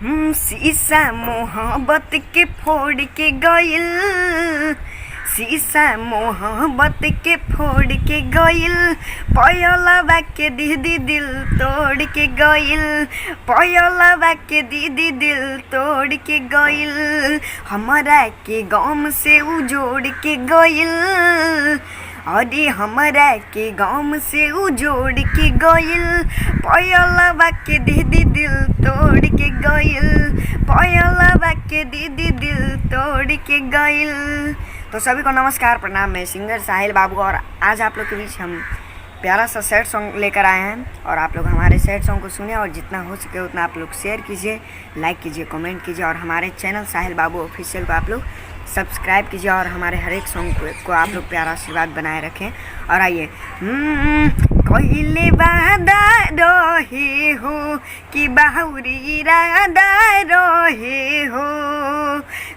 शीशा मोहब्बत के फोड़ के गइल, शीशा मोहब्बत के फोड़ के गइल, पयलवा के दीदी दिल तोड़ के गइल, पयलवा के दीदी दिल तोड़ के गइल, हमरा के गम से उजोड़ के गइल, अरे हमरा के गम से उजोड़ के गइल, पयलवा के दीदी दिल तोड़ के गइल, पयलवा के दीदी दिल तोड़ के गइल। तो सभी को नमस्कार, प्रणाम। मैं सिंगर साहिल बाबू और आज आप लोग के बीच हम प्यारा सा सैड सॉन्ग लेकर आए हैं और आप लोग हमारे सैड सॉन्ग को सुने और जितना हो सके उतना आप लोग शेयर कीजिए, लाइक कीजिए, कमेंट कीजिए और हमारे चैनल साहिल बाबू ऑफिशियल को आप लोग सब्सक्राइब कीजिए और हमारे हर एक सॉन्ग को आप लोग प्यारा आशीर्वाद बनाए रखें। और आइए, कहिले वादा रहे हो कि बाहुरी इरादा रहे हो,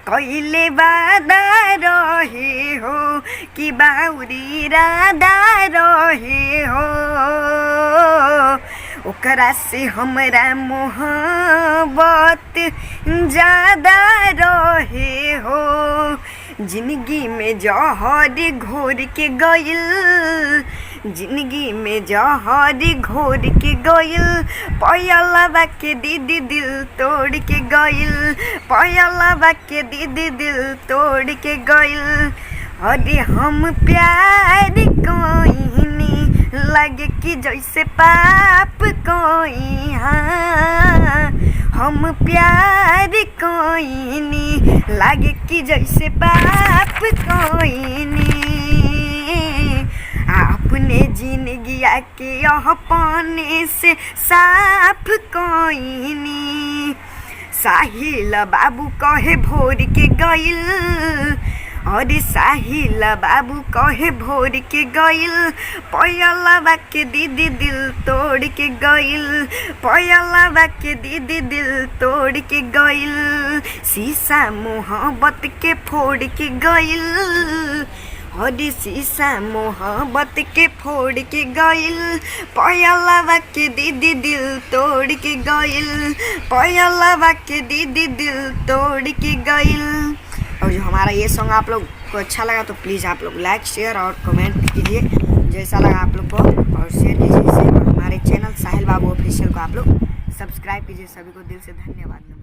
कहिले वादा रहे हो कि बाहुरी इरादा रहे हो, ओकरा से हमरा मोहब्बत ज़्यादा रहे हो, जिंदगी में जहर घोर के गइल, जिंदगी में जहर घोर के गइल, पयलवा के दीदी दिल तोड़ के गइल, पयलवा के दीदी दिल तोड़ के गइल। अरे हम प्यार कोइनी लगे कि जैसे पाप कोई, हाँ हम प्यार कोइनी लगे कि जैसे पाप कोइनी, अपने जिंदगी के अपने से साफ कोइनी, साहिल बाबू कहे भोर के गइल, अरे साहिल बाबू कहे भोर के गइल, पयलवा के दीदी दिल तोड़ के गइल, पयलवा के दीदी दिल तोड़ के गइल, शीशा मोहब्बत के फोड़ के गइल, अरे शीशा मोहब्बत के फोड़ के गइल, पयलवा के दीदी दिल तोड़ के गइल, पयलवा के दीदी दिल तोड़ के गइल। और जो हमारा ये सॉन्ग आप लोग को अच्छा लगा तो प्लीज़ आप लोग लाइक, शेयर और कमेंट कीजिए जैसा लगा आप लोग को, और शेयर कीजिए इसे, और हमारे चैनल साहिल बाबू ऑफिशियल को आप लोग सब्सक्राइब कीजिए। सभी को दिल से धन्यवाद।